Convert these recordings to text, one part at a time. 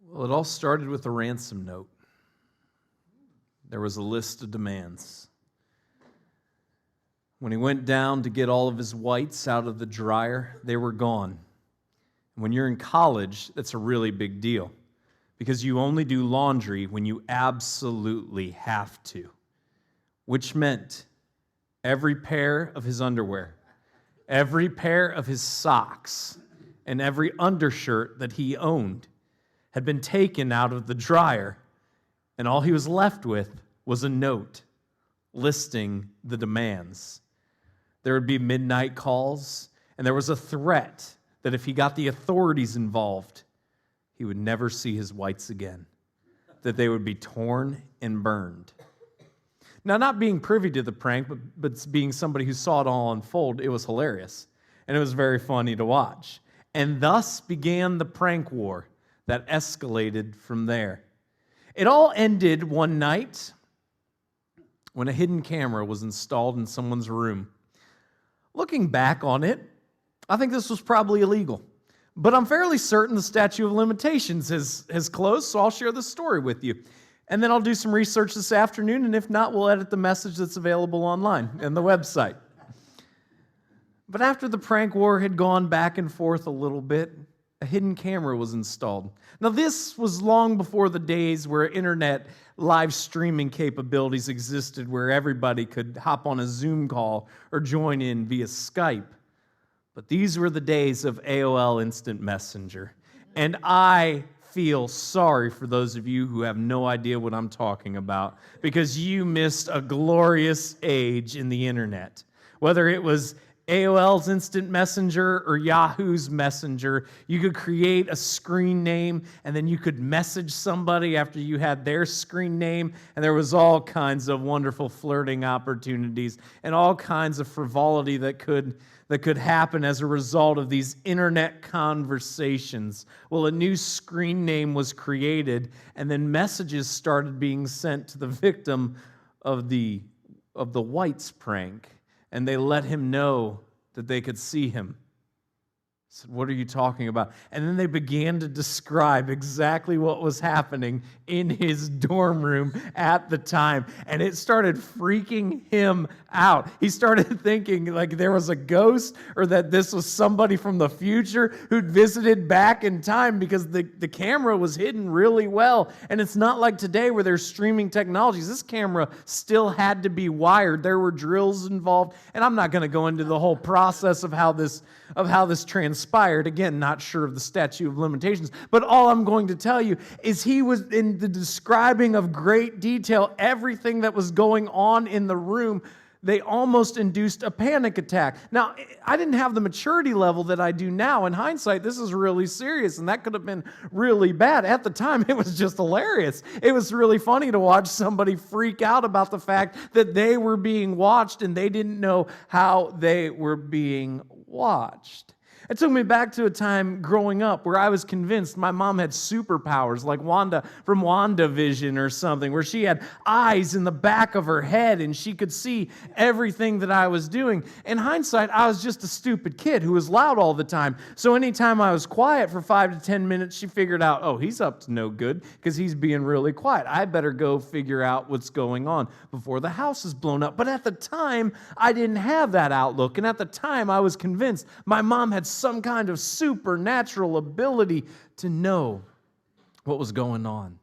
Well, it all started with a ransom note. There was a list of demands. When he went down to get all of his whites out of the dryer, they were gone. When you're in college, that's a really big deal because you only do laundry when you absolutely have to, which meant every pair of his underwear, every pair of his socks, and every undershirt that he owned had been taken out of the dryer, and all he was left with was a note listing the demands. There would be midnight calls, and there was a threat that if he got the authorities involved, he would never see his whites again, that they would be torn and burned. Now, not being privy to the prank, but being somebody who saw it all unfold, it was hilarious, and it was very funny to watch. And thus began the prank war that escalated from there. It all ended one night when a hidden camera was installed in someone's room. Looking back on it, I think this was probably illegal. But I'm fairly certain the statute of limitations has closed, so I'll share the story with you. And then I'll do some research this afternoon, and if not, we'll edit the message that's available online and the website. But after the prank war had gone back and forth a little bit, a hidden camera was installed. Now, this was long before the days where internet live streaming capabilities existed, where everybody could hop on a Zoom call or join in via Skype. But these were the days of AOL Instant Messenger. And I feel sorry for those of you who have no idea what I'm talking about, because you missed a glorious age in the internet. Whether it was AOL's Instant Messenger or Yahoo's Messenger, you could create a screen name and then you could message somebody after you had their screen name, and there was all kinds of wonderful flirting opportunities and all kinds of frivolity that could happen as a result of these internet conversations. Well, a new screen name was created, and then messages started being sent to the victim of the whites prank. And they let him know that they could see him. I said, "What are you talking about?" And then they began to describe exactly what was happening in his dorm room at the time. And it started freaking him out. He started thinking like there was a ghost or that this was somebody from the future who'd visited back in time, because the camera was hidden really well. And it's not like today where there's streaming technologies. This camera still had to be wired. There were drills involved. And I'm not going to go into the whole process of how this transpired. Again, not sure of the statute of limitations. But all I'm going to tell you is he was in the describing of great detail everything that was going on in the room. They almost induced a panic attack. Now, I didn't have the maturity level that I do now. In hindsight, this is really serious, and that could have been really bad. At the time, it was just hilarious. It was really funny to watch somebody freak out about the fact that they were being watched and they didn't know how they were being watched. It took me back to a time growing up where I was convinced my mom had superpowers, like Wanda from WandaVision or something, where she had eyes in the back of her head and she could see everything that I was doing. In hindsight, I was just a stupid kid who was loud all the time. So anytime I was quiet for 5 to 10 minutes, she figured out, oh, he's up to no good because he's being really quiet. I better go figure out what's going on before the house is blown up. But at the time, I didn't have that outlook. And at the time, I was convinced my mom had some kind of supernatural ability to know what was going on.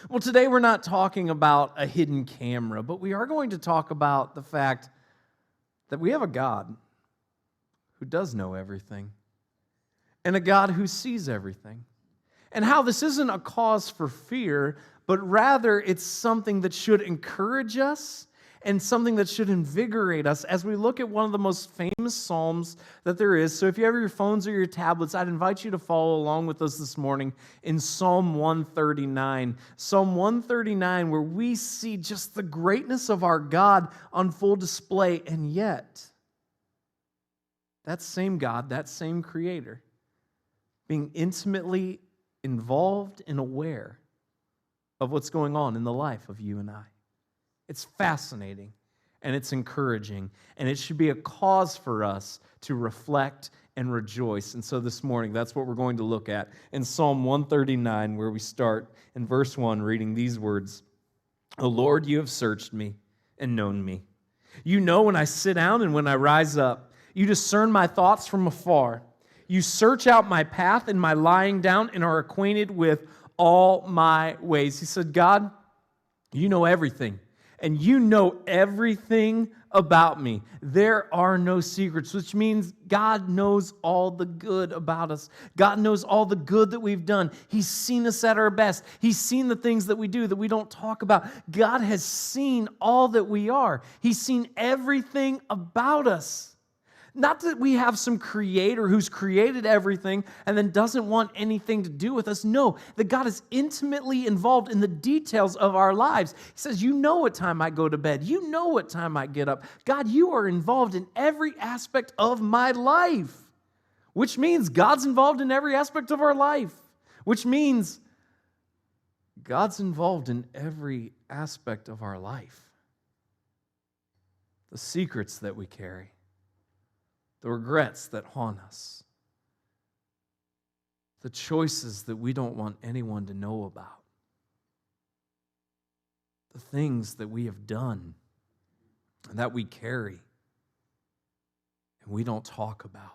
Well, today we're not talking about a hidden camera, but we are going to talk about the fact that we have a God who does know everything and a God who sees everything, and how this isn't a cause for fear, but rather it's something that should encourage us and something that should invigorate us as we look at one of the most famous psalms that there is. So if you have your phones or your tablets, I'd invite you to follow along with us this morning in Psalm 139. Psalm 139, where we see just the greatness of our God on full display, and yet that same God, that same Creator, being intimately involved and aware of what's going on in the life of you and I. It's fascinating, and it's encouraging, and it should be a cause for us to reflect and rejoice. And so this morning, that's what we're going to look at in Psalm 139, where we start in verse 1, reading these words. O Lord, you have searched me and known me. You know when I sit down and when I rise up. You discern my thoughts from afar. You search out my path and my lying down and are acquainted with all my ways. He said, God, you know everything. And you know everything about me. There are no secrets, which means God knows all the good about us. God knows all the good that we've done. He's seen us at our best. He's seen the things that we do that we don't talk about. God has seen all that we are. He's seen everything about us. Not that we have some creator who's created everything and then doesn't want anything to do with us. No, that God is intimately involved in the details of our lives. He says, you know what time I go to bed. You know what time I get up. God, you are involved in every aspect of my life, which means God's involved in every aspect of our life, which means God's involved in every aspect of our life. The secrets that we carry. The regrets that haunt us, the choices that we don't want anyone to know about, the things that we have done and that we carry and we don't talk about.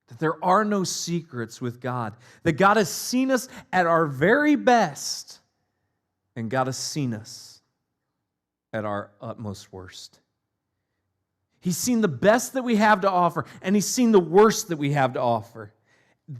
That there are no secrets with God, that God has seen us at our very best, and God has seen us at our utmost worst. He's seen the best that we have to offer, and He's seen the worst that we have to offer.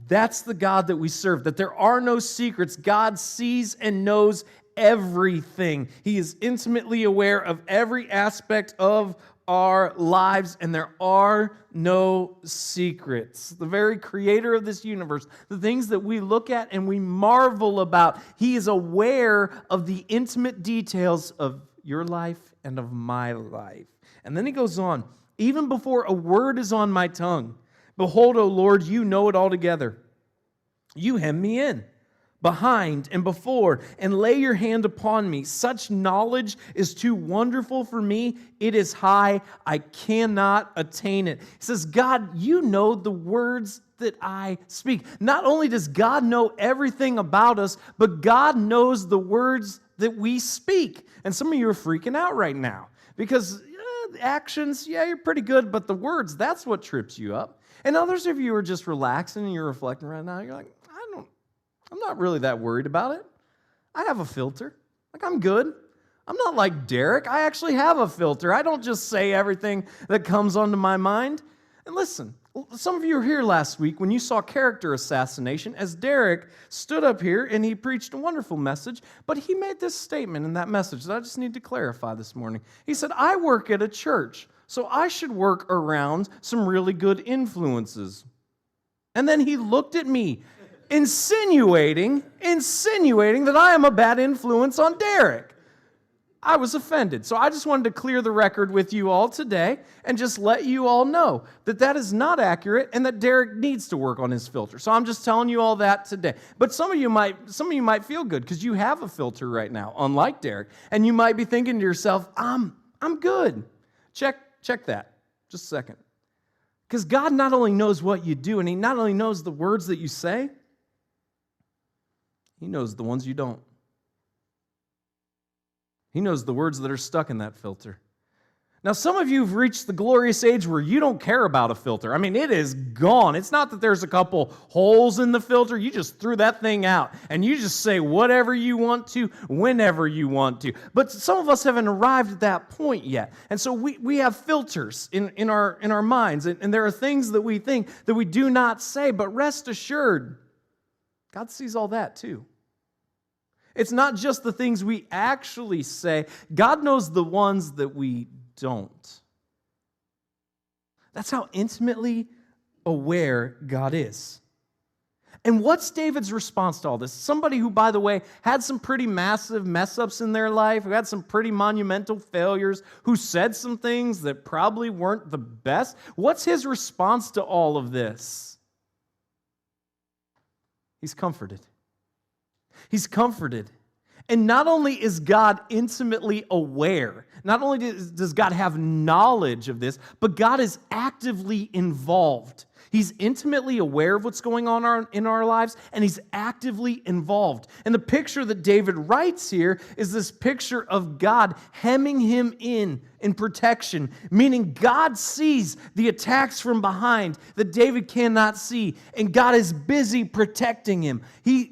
That's the God that we serve, that there are no secrets. God sees and knows everything. He is intimately aware of every aspect of our lives, and there are no secrets. The very creator of this universe, the things that we look at and we marvel about, He is aware of the intimate details of your life and of my life. And then he goes on, even before a word is on my tongue, behold, O Lord, you know it altogether. You hem me in, behind and before, and lay your hand upon me. Such knowledge is too wonderful for me. It is high. I cannot attain it. He says, God, you know the words that I speak. Not only does God know everything about us, but God knows the words that we speak. And some of you are freaking out right now because the actions, yeah, you're pretty good, but the words, that's what trips you up. And others of you are just relaxing and you're reflecting right now. You're like, I'm not really that worried about it. I have a filter. Like, I'm good. I'm not like Derek. I actually have a filter. I don't just say everything that comes onto my mind. And listen, some of you were here last week when you saw character assassination as Derek stood up here and he preached a wonderful message, but he made this statement in that message that I just need to clarify this morning. He said, I work at a church, so I should work around some really good influences. And then he looked at me, insinuating that I am a bad influence on Derek. I was offended. So I just wanted to clear the record with you all today and just let you all know that that is not accurate and that Derek needs to work on his filter. So I'm just telling you all that today. But some of you might feel good because you have a filter right now, unlike Derek. And you might be thinking to yourself, I'm good. Check that. Just a second. Because God not only knows what you do, and He not only knows the words that you say, He knows the ones you don't. He knows the words that are stuck in that filter. Now, some of you have reached the glorious age where you don't care about a filter. I mean, it is gone. It's not that there's a couple holes in the filter. You just threw that thing out, and you just say whatever you want to, whenever you want to. But some of us haven't arrived at that point yet. And so we have filters in our minds, and there are things that we think that we do not say, but rest assured, God sees all that too. It's not just the things we actually say. God knows the ones that we don't. That's how intimately aware God is. And what's David's response to all this? Somebody who, by the way, had some pretty massive mess-ups in their life, who had some pretty monumental failures, who said some things that probably weren't the best. What's his response to all of this? He's comforted. He's comforted. And not only is God intimately aware, not only does God have knowledge of this, but God is actively involved. He's intimately aware of what's going on in our lives, and he's actively involved. And the picture that David writes here is this picture of God hemming him in protection, meaning God sees the attacks from behind that David cannot see, and God is busy protecting him.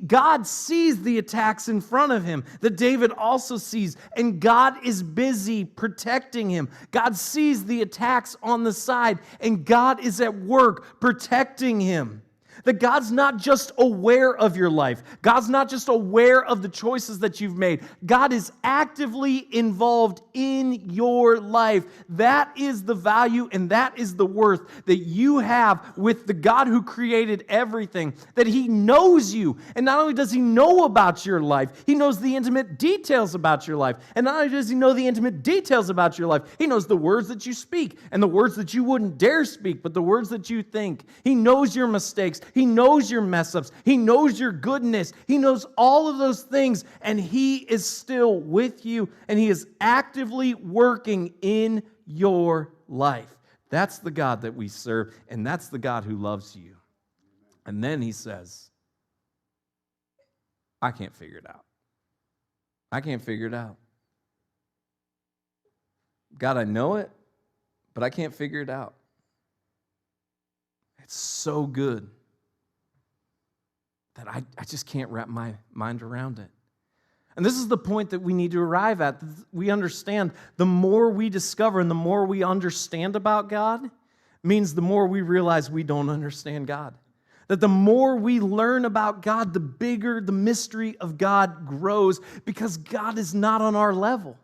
God sees the attacks in front of him that David also sees, and God is busy protecting him. God sees the attacks on the side, and God is at work protecting him. That God's not just aware of your life. God's not just aware of the choices that you've made. God is actively involved in your life. That is the value and that is the worth that you have with the God who created everything. That He knows you. And not only does He know about your life, He knows the intimate details about your life. And not only does He know the intimate details about your life, He knows the words that you speak and the words that you wouldn't dare speak, but the words that you think. He knows your mistakes. He knows your mess-ups. He knows your goodness. He knows all of those things, and He is still with you, and He is actively working in your life. That's the God that we serve, and that's the God who loves you. And then He says, I can't figure it out. I can't figure it out. God, I know it, but I can't figure it out. It's so good that I just can't wrap my mind around it. And this is the point that we need to arrive at. We understand the more we discover and the more we understand about God means the more we realize we don't understand God. That the more we learn about God, the bigger the mystery of God grows because God is not on our level.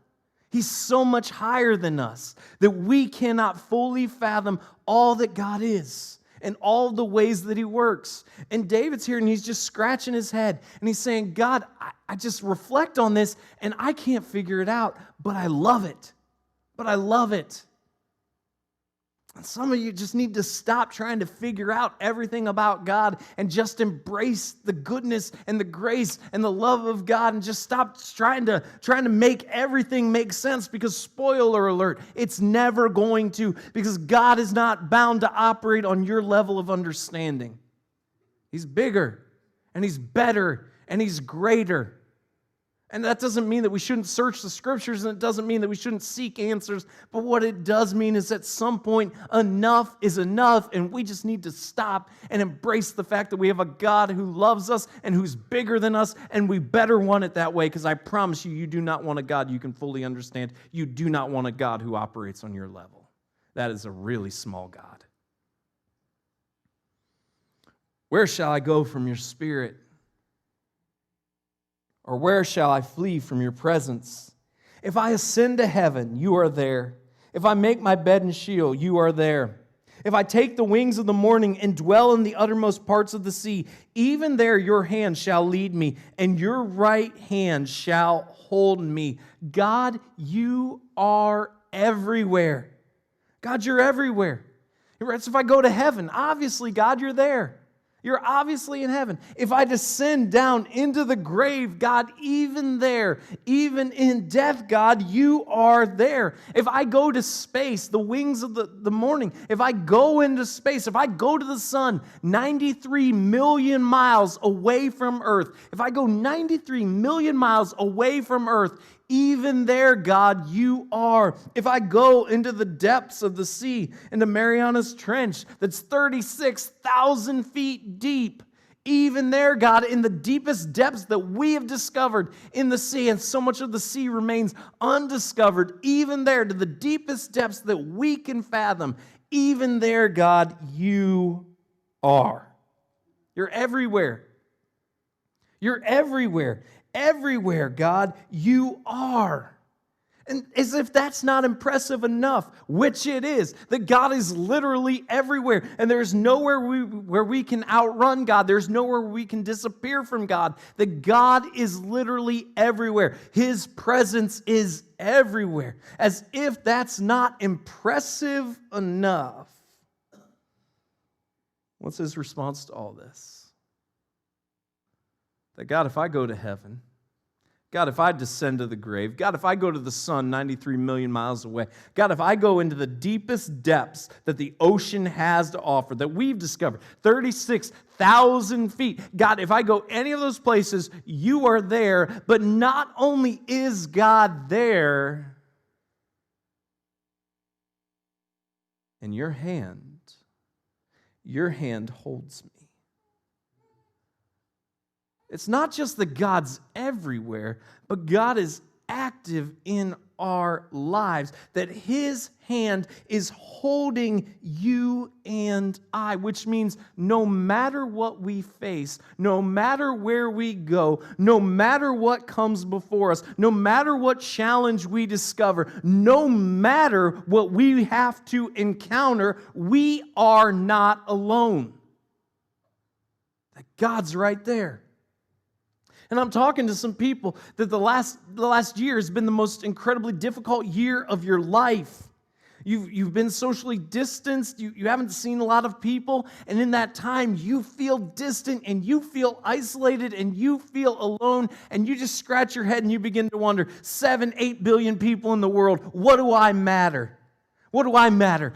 He's so much higher than us that we cannot fully fathom all that God is and all the ways that He works. And David's here and he's just scratching his head and he's saying, God, I just reflect on this and I can't figure it out, but I love it. But I love it. And some of you just need to stop trying to figure out everything about God and just embrace the goodness and the grace and the love of God and just stop trying to make everything make sense because, spoiler alert, it's never going to, because God is not bound to operate on your level of understanding. He's bigger and He's better and He's greater. And that doesn't mean that we shouldn't search the Scriptures, and it doesn't mean that we shouldn't seek answers. But what it does mean is at some point, enough is enough, and we just need to stop and embrace the fact that we have a God who loves us and who's bigger than us, and we better want it that way, because I promise you, you do not want a God you can fully understand. You do not want a God who operates on your level. That is a really small God. Where shall I go from your Spirit? Or where shall I flee from your presence? If I ascend to heaven, you are there. If I make my bed in Sheol, you are there. If I take the wings of the morning and dwell in the uttermost parts of the sea, even there your hand shall lead me, and your right hand shall hold me. God, you are everywhere. God, you're everywhere. So if I go to heaven, obviously, God, you're there. You're obviously in heaven. If I descend down into the grave, God, even there, even in death, God, you are there. If I go to space, the wings of the morning, if I go into space, if I go to the sun 93 million miles away from Earth, if I go 93 million miles away from Earth, even there, God, you are. If I go into the depths of the sea, into Mariana's Trench, that's 36,000 feet deep, even there, God, in the deepest depths that we have discovered in the sea, and so much of the sea remains undiscovered, even there, to the deepest depths that we can fathom, even there, God, you are. You're everywhere. You're everywhere. Everywhere, God, you are. And as if that's not impressive enough, which it is, that God is literally everywhere. And there's nowhere where we can outrun God. There's nowhere where we can disappear from God. That God is literally everywhere. His presence is everywhere. As if that's not impressive enough. What's His response to all this? That God, if I go to heaven, God, if I descend to the grave, God, if I go to the sun 93 million miles away, God, if I go into the deepest depths that the ocean has to offer, that we've discovered, 36,000 feet, God, if I go any of those places, you are there. But not only is God there, in your hand holds me. It's not just that God's everywhere, but God is active in our lives, that His hand is holding you and I, which means no matter what we face, no matter where we go, no matter what comes before us, no matter what challenge we discover, no matter what we have to encounter, we are not alone. That God's right there. And I'm talking to some people that the last year has been the most incredibly difficult year of your life. You've been socially distanced. You haven't seen a lot of people. And in that time, you feel distant and you feel isolated and you feel alone. And you just scratch your head and you begin to wonder, 7-8 billion people in the world, what do I matter? What do I matter?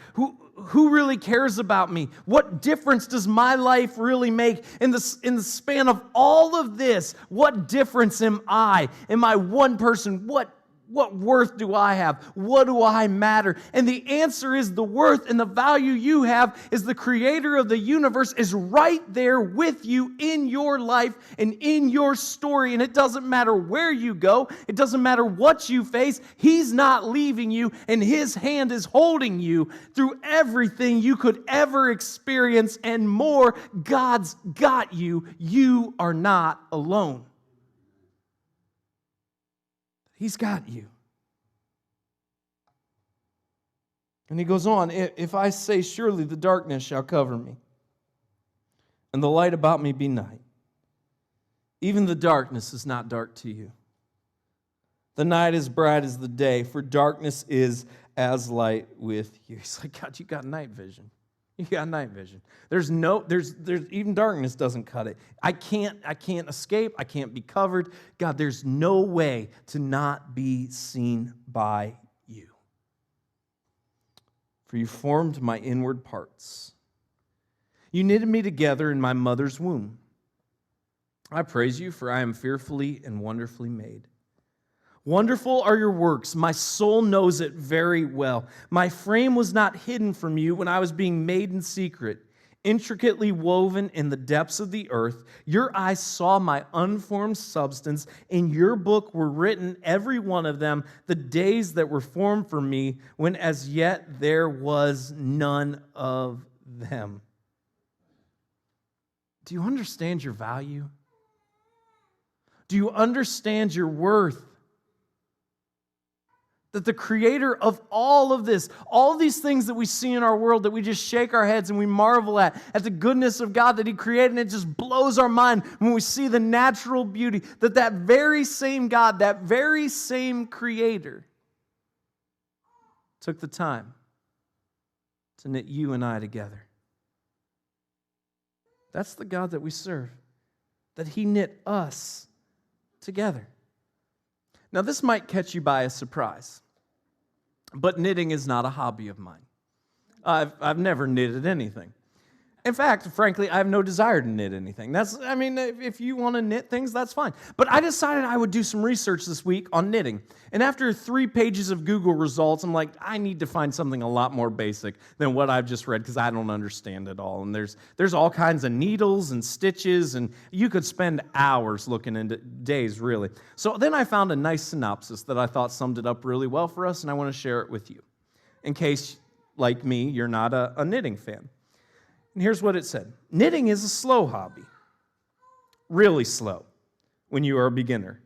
Who really cares about me? What difference does my life really make? In the span of all of this, what difference am I? Am I one person? What worth do I have? What do I matter? And the answer is the worth and the value you have is the creator of the universe is right there with you in your life and in your story. And it doesn't matter where you go. It doesn't matter what you face. He's not leaving you, and His hand is holding you through everything you could ever experience and more. God's got you. You are not alone. He's got you. And he goes on, if I say, surely the darkness shall cover me, and the light about me be night, even the darkness is not dark to you. The night is bright as the day, for darkness is as light with you. He's like, God, you got night vision. You got night vision. There's even darkness doesn't cut it. I can't escape. I can't be covered. God, there's no way to not be seen by you. For you formed my inward parts. You knitted me together in my mother's womb. I praise you, for I am fearfully and wonderfully made. Wonderful are your works. My soul knows it very well. My frame was not hidden from you when I was being made in secret, intricately woven in the depths of the earth. Your eyes saw my unformed substance. In your book were written, every one of them, the days that were formed for me, when as yet there was none of them. Do you understand your value? Do you understand your worth? That the creator of all of this, all these things that we see in our world that we just shake our heads and we marvel at the goodness of God that He created, and it just blows our mind when we see the natural beauty, that very same God, that very same creator took the time to knit you and I together. That's the God that we serve, that He knit us together. Now, this might catch you by a surprise, but knitting is not a hobby of mine. I've never knitted anything. In fact, frankly, I have no desire to knit anything. If you want to knit things, that's fine. But I decided I would do some research this week on knitting. And after 3 pages of Google results, I'm like, I need to find something a lot more basic than what I've just read because I don't understand it all. And there's all kinds of needles and stitches, and you could spend hours looking into days, really. So then I found a nice synopsis that I thought summed it up really well for us, and I want to share it with you. In case, like me, you're not a knitting fan. And here's what it said. Knitting is a slow hobby. Really slow when you are a beginner.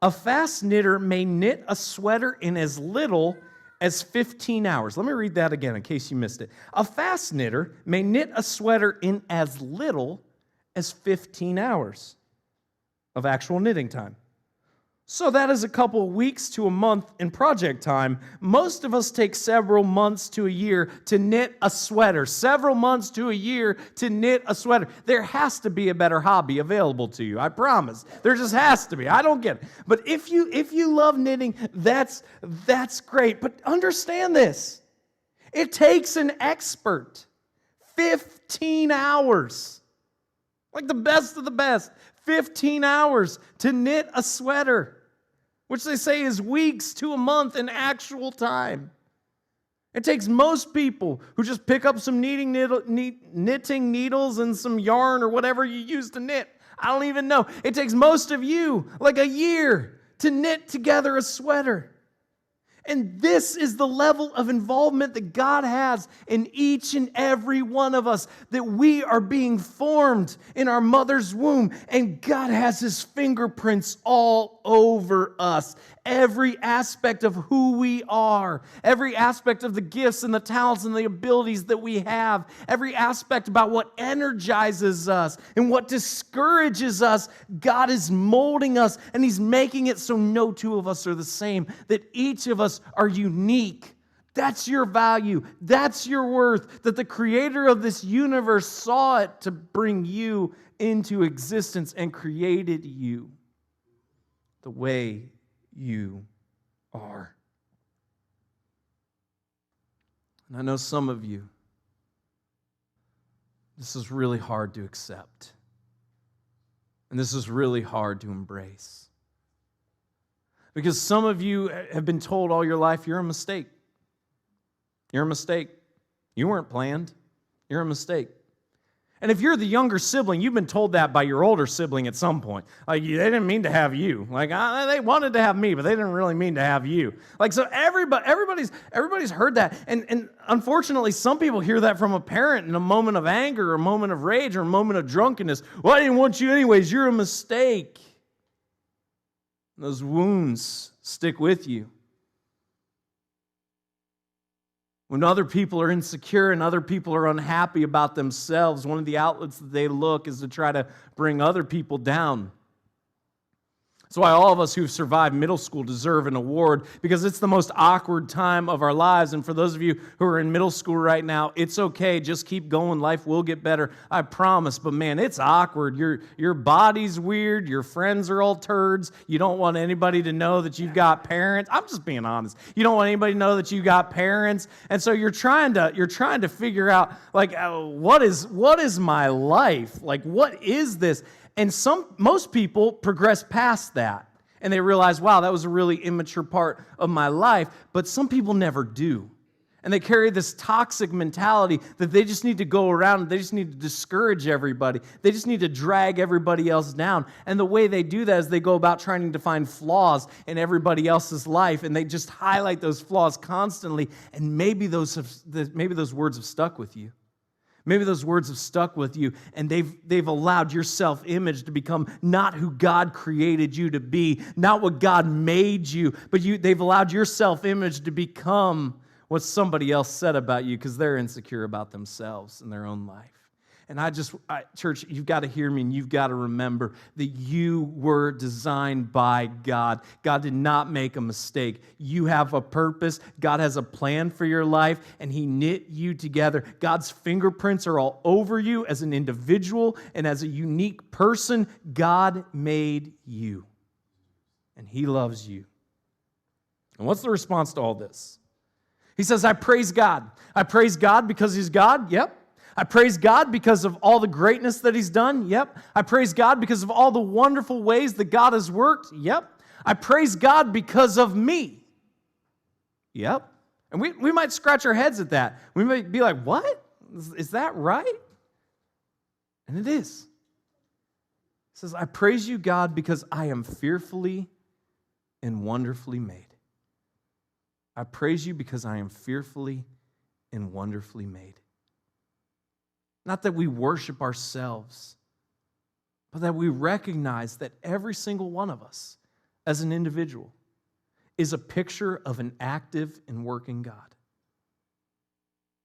A fast knitter may knit a sweater in as little as 15 hours. Let me read that again in case you missed it. A fast knitter may knit a sweater in as little as 15 hours of actual knitting time. So that is a couple of weeks to a month in project time. Most of us take several months to a year to knit a sweater. Several months to a year to knit a sweater. There has to be a better hobby available to you, I promise. There just has to be. I don't get it. But if you love knitting, that's great. But understand this. It takes an expert 15 hours. Like the best of the best. 15 hours to knit a sweater, which they say is weeks to a month in actual time. It takes most people who just pick up some knitting needles and some yarn or whatever you use to knit. I don't even know. It takes most of you like a year to knit together a sweater. And this is the level of involvement that God has in each and every one of us, that we are being formed in our mother's womb, and God has His fingerprints all over us. Every aspect of who we are, every aspect of the gifts and the talents and the abilities that we have, every aspect about what energizes us and what discourages us, God is molding us, and He's making it so no two of us are the same, that each of us are unique. That's your value. That's your worth. That the creator of this universe saw it to bring you into existence and created you the way you are. And I know some of you, this is really hard to accept. And this is really hard to embrace. Because some of you have been told all your life, you're a mistake. You're a mistake. You weren't planned. You're a mistake. And if you're the younger sibling, you've been told that by your older sibling at some point. Like, they didn't mean to have you. Like, they wanted to have me, but they didn't really mean to have you. Like, so everybody's heard that. And unfortunately, some people hear that from a parent in a moment of anger or a moment of rage or a moment of drunkenness. Well, I didn't want you anyways. You're a mistake. Those wounds stick with you. When other people are insecure and other people are unhappy about themselves, one of the outlets that they look is to try to bring other people down. That's why all of us who've survived middle school deserve an award, because it's the most awkward time of our lives. And for those of you who are in middle school right now, it's okay. Just keep going. Life will get better. I promise. But man, it's awkward. Your body's weird. Your friends are all turds. You don't want anybody to know that you've got parents. I'm just being honest. You don't want anybody to know that you've got parents. And so you're trying to figure out, like, what is my life? Like, what is this? And most people progress past that, and they realize, wow, that was a really immature part of my life. But some people never do. And they carry this toxic mentality that they just need to go around and they just need to discourage everybody. They just need to drag everybody else down. And the way they do that is they go about trying to find flaws in everybody else's life, and they just highlight those flaws constantly. And maybe those words have stuck with you. Maybe those words have stuck with you, and they've allowed your self-image to become not who God created you to be, not what God made you, but they've allowed your self-image to become what somebody else said about you because they're insecure about themselves and their own life. And church, you've got to hear me, and you've got to remember that you were designed by God. God did not make a mistake. You have a purpose. God has a plan for your life, and He knit you together. God's fingerprints are all over you as an individual and as a unique person. God made you, and He loves you. And what's the response to all this? He says, I praise God. I praise God because He's God. Yep. I praise God because of all the greatness that He's done. Yep. I praise God because of all the wonderful ways that God has worked. Yep. I praise God because of me. Yep. And we might scratch our heads at that. We might be like, what? Is that right? And it is. It says, I praise you, God, because I am fearfully and wonderfully made. I praise you because I am fearfully and wonderfully made. Not that we worship ourselves, but that we recognize that every single one of us, as an individual, is a picture of an active and working God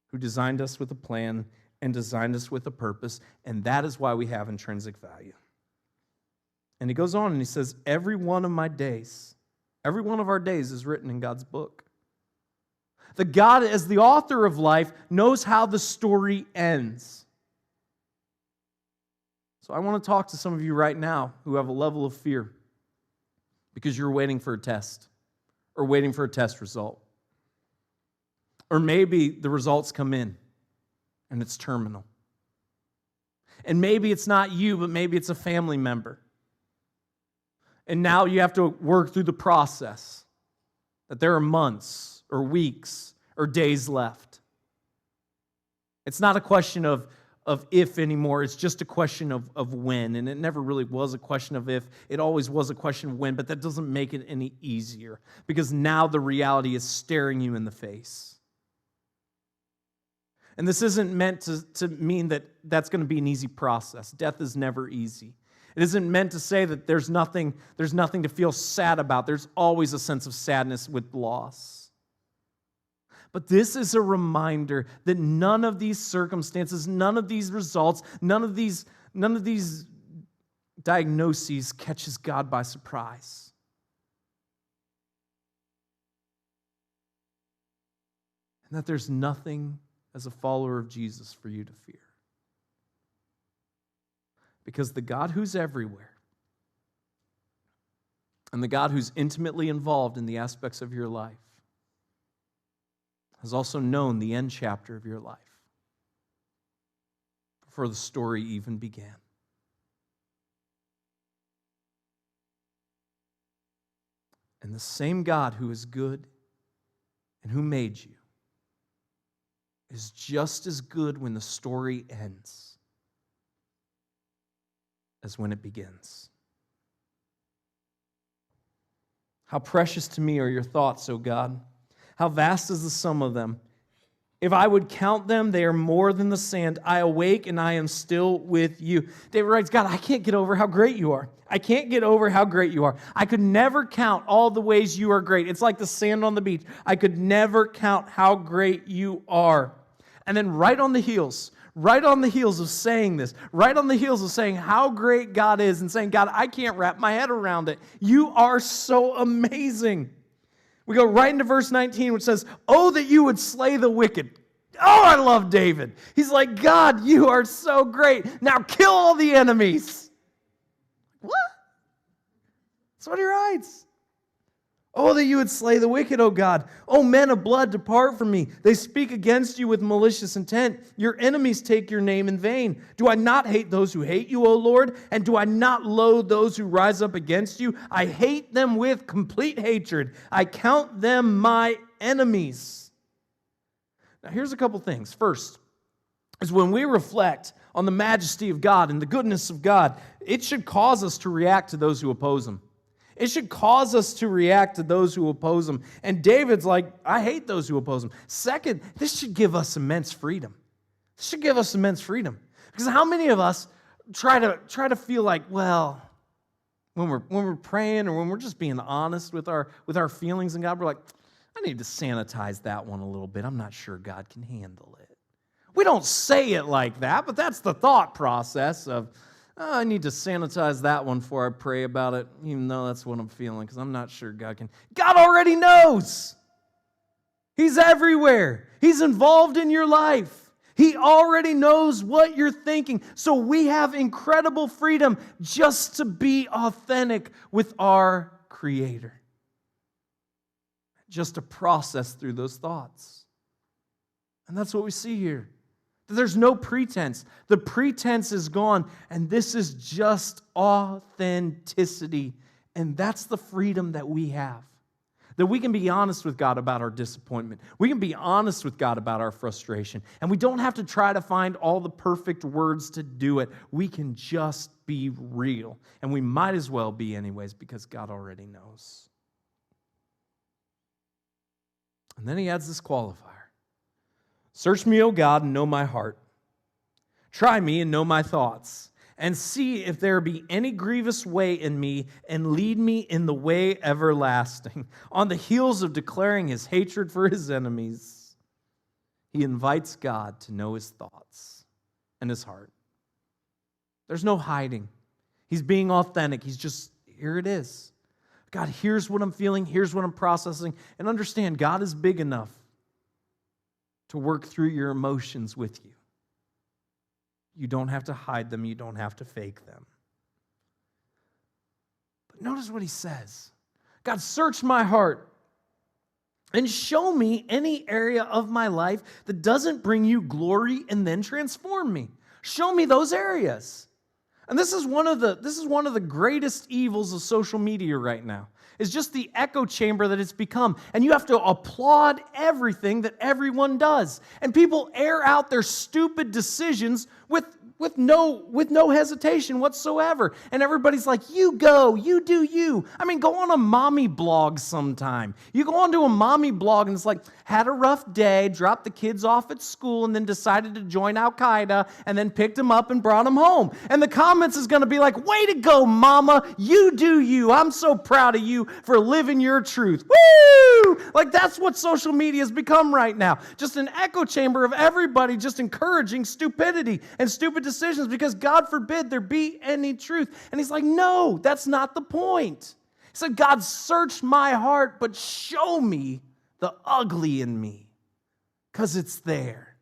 who designed us with a plan and designed us with a purpose, and that is why we have intrinsic value. And he goes on and he says, every one of my days, every one of our days is written in God's book. The God, as the author of life, knows how the story ends. So I want to talk to some of you right now who have a level of fear because you're waiting for a test or waiting for a test result. Or maybe the results come in and it's terminal. And maybe it's not you, but maybe it's a family member. And now you have to work through the process that there are months or weeks or days left. It's not a question of if anymore. It's just a question of when. And it never really was a question of if. It always was a question of when, but that doesn't make it any easier because now the reality is staring you in the face. And this isn't meant to mean that that's going to be an easy process. Death is never easy. It isn't meant to say that there's nothing to feel sad about. There's always a sense of sadness with loss. But this is a reminder that none of these circumstances, none of these results, none of these diagnoses catches God by surprise. And that there's nothing as a follower of Jesus for you to fear. Because the God who's everywhere and the God who's intimately involved in the aspects of your life has also known the end chapter of your life before the story even began. And the same God who is good and who made you is just as good when the story ends as when it begins. How precious to me are your thoughts, O God. How vast is the sum of them. If I would count them, they are more than the sand. I awake and I am still with you. David writes, God, I can't get over how great you are. I can't get over how great you are. I could never count all the ways you are great. It's like the sand on the beach. I could never count how great you are. And then right on the heels of saying this, right on the heels of saying how great God is and saying, God, I can't wrap my head around it. You are so amazing. We go right into verse 19, which says, oh, that you would slay the wicked. Oh, I love David. He's like, God, you are so great. Now kill all the enemies. What? That's what he writes. Oh, that you would slay the wicked, O God. O men of blood, depart from me. They speak against you with malicious intent. Your enemies take your name in vain. Do I not hate those who hate you, O Lord? And do I not loathe those who rise up against you? I hate them with complete hatred. I count them my enemies. Now, here's a couple things. First, is when we reflect on the majesty of God and the goodness of God, it should cause us to react to those who oppose Him. It should cause us to react to those who oppose Him. And David's like, I hate those who oppose Him. Second, this should give us immense freedom. This should give us immense freedom. Because how many of us try to feel like, well, when we're praying or when we're just being honest with our feelings in God, we're like, I need to sanitize that one a little bit. I'm not sure God can handle it. We don't say it like that, but that's the thought process of, I need to sanitize that one before I pray about it, even though that's what I'm feeling, because I'm not sure God can. God already knows. He's everywhere. He's involved in your life. He already knows what you're thinking. So we have incredible freedom just to be authentic with our Creator. Just to process through those thoughts. And that's what we see here. There's no pretense. The pretense is gone, and this is just authenticity. And that's the freedom that we have. That we can be honest with God about our disappointment. We can be honest with God about our frustration. And we don't have to try to find all the perfect words to do it. We can just be real. And we might as well be anyways, because God already knows. And then he adds this qualifier. Search me, O God, and know my heart. Try me and know my thoughts, and see if there be any grievous way in me, and lead me in the way everlasting. On the heels of declaring his hatred for his enemies, he invites God to know his thoughts and his heart. There's no hiding. He's being authentic. He's just, here it is. God, here's what I'm feeling. Here's what I'm processing. And understand, God is big enough to work through your emotions with you. You don't have to hide them. You don't have to fake them. But notice what he says. God, search my heart and show me any area of my life that doesn't bring you glory and then transform me. Show me those areas. And this is one of the greatest evils of social media right now, is just the echo chamber that it's become. And you have to applaud everything that everyone does. And people air out their stupid decisions with no hesitation whatsoever. And everybody's like, you go, you do you. I mean, go on a mommy blog sometime. You go onto a mommy blog and it's like, had a rough day, dropped the kids off at school, and then decided to join Al-Qaeda, and then picked them up and brought them home. And the comments is going to be like, way to go, mama. You do you. I'm so proud of you for living your truth. Woo! Like, that's what social media has become right now. Just an echo chamber of everybody just encouraging stupidity and stupid decisions, because God forbid there be any truth. And he's like, no, that's not the point. He said, God, search my heart, but show me the ugly in me, because it's there.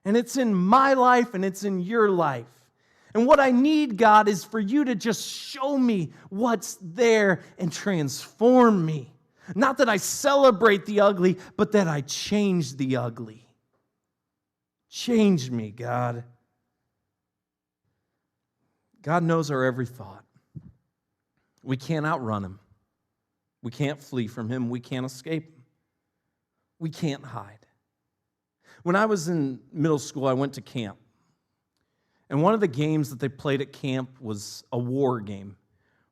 And it's in my life and it's in your life. And what I need, God, is for you to just show me what's there and transform me. Not that I celebrate the ugly, but that I change the ugly. Change me, God. God knows our every thought. We can't outrun him. We can't flee from him. We can't escape him. We can't hide. When I was in middle school, I went to camp. And one of the games that they played at camp was a war game.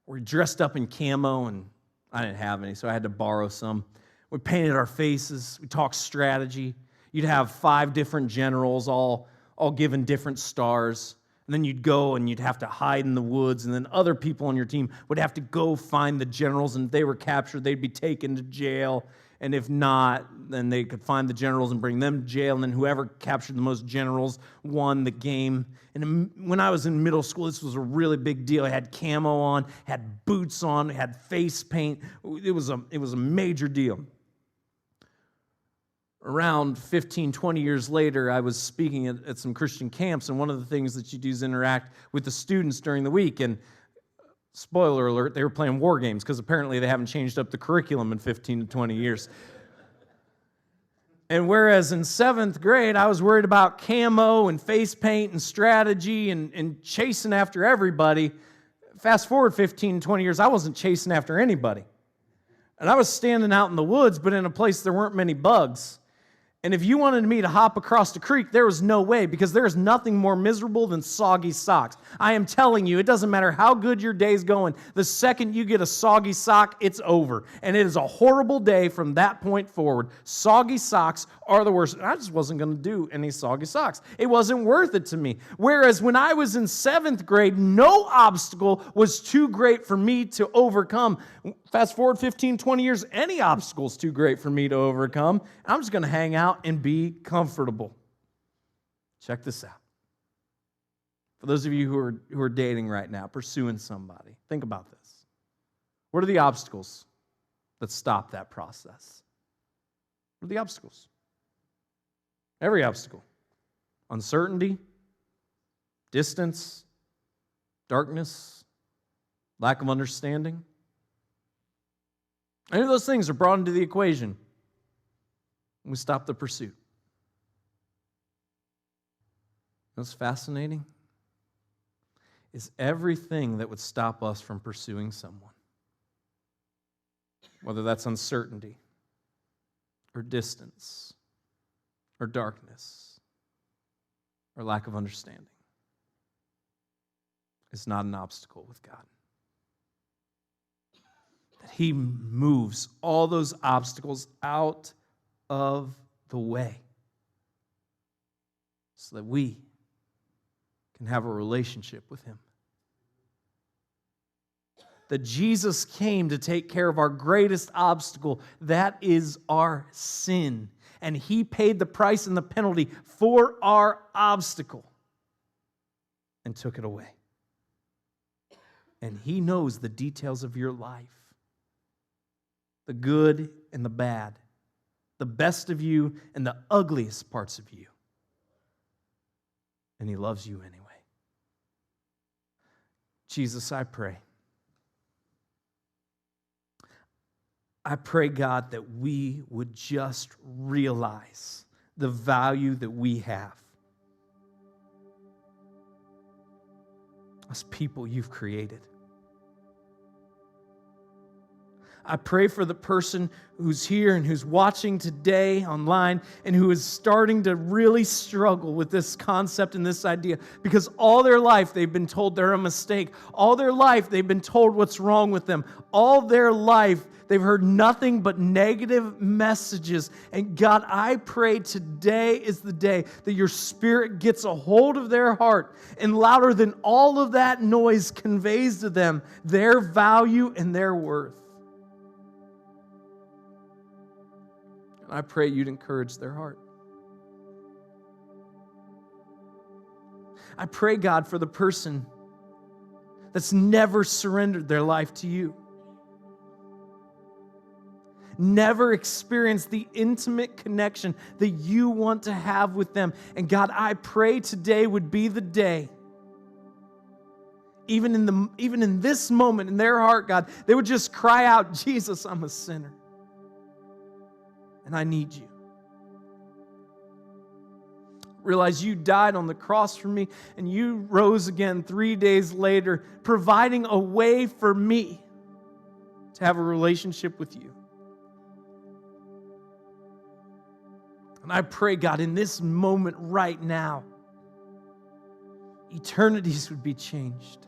We dressed up in camo, and I didn't have any, so I had to borrow some. We painted our faces. We talked strategy. You'd have 5 different generals, all given different stars. And then you'd go and you'd have to hide in the woods, and then other people on your team would have to go find the generals, and if they were captured, they'd be taken to jail. And if not, then they could find the generals and bring them to jail, and then whoever captured the most generals won the game. And when I was in middle school, this was a really big deal. I had camo on, had boots on, had face paint. It was a major deal. Around 15, 20 years later, I was speaking at some Christian camps, and one of the things that you do is interact with the students during the week. And spoiler alert, they were playing war games, because apparently they haven't changed up the curriculum in 15 to 20 years. And whereas in 7th grade, I was worried about camo and face paint and strategy and chasing after everybody, fast forward 15, 20 years, I wasn't chasing after anybody. And I was standing out in the woods, but in a place there weren't many bugs. And if you wanted me to hop across the creek, there was no way, because there is nothing more miserable than soggy socks. I am telling you, it doesn't matter how good your day's going. The second you get a soggy sock, it's over. And it is a horrible day from that point forward. Soggy socks are the worst. I just wasn't going to do any soggy socks. It wasn't worth it to me. Whereas when I was in 7th grade, no obstacle was too great for me to overcome. Fast forward 15, 20 years, any obstacle's too great for me to overcome. I'm just going to hang out and be comfortable. Check this out. For those of you who are dating right now, pursuing somebody, think about this. What are the obstacles that stop that process? What are the obstacles? Every obstacle. Uncertainty, distance, darkness, lack of understanding. Any of those things are brought into the equation, and we stop the pursuit. What's fascinating is everything that would stop us from pursuing someone, whether that's uncertainty or distance or darkness or lack of understanding, is not an obstacle with God. That He moves all those obstacles out of the way so that we can have a relationship with Him. That Jesus came to take care of our greatest obstacle, that is our sin. And He paid the price and the penalty for our obstacle and took it away. and He knows the details of your life, the good and the bad, the best of you and the ugliest parts of you. And He loves you anyway. Jesus, I pray, God, that we would just realize the value that we have as people you've created. I pray for the person who's here and who's watching today online and who is starting to really struggle with this concept and this idea because all their life they've been told they're a mistake. All their life they've been told what's wrong with them. All their life they've heard nothing but negative messages. And God, I pray today is the day that your Spirit gets a hold of their heart and louder than all of that noise conveys to them their value and their worth. I pray you'd encourage their heart. I pray, God, for the person that's never surrendered their life to you, never experienced the intimate connection that you want to have with them. And God, I pray today would be the day, even in this moment in their heart, God, they would just cry out, Jesus, I'm a sinner. And I need you. Realize you died on the cross for me and you rose again 3 days later, providing a way for me to have a relationship with you. And I pray, God, in this moment right now, eternities would be changed.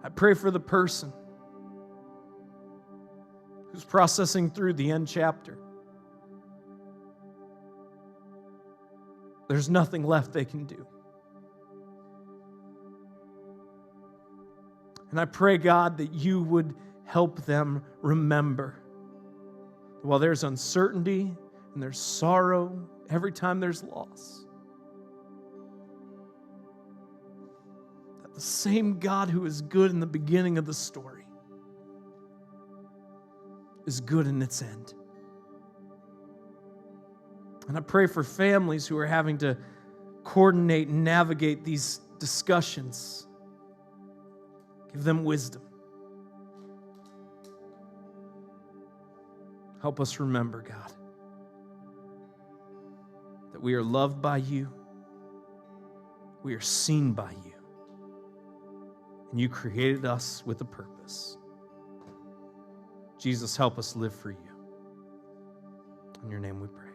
I pray for the person who's processing through the end chapter. There's nothing left they can do. And I pray, God, that you would help them remember that while there's uncertainty and there's sorrow, every time there's loss, that the same God who is good in the beginning of the story is good in its end. And I pray for families who are having to coordinate and navigate these discussions. Give them wisdom. Help us remember, God, that we are loved by you, we are seen by you, and you created us with a purpose. Jesus, help us live for you. In your name we pray.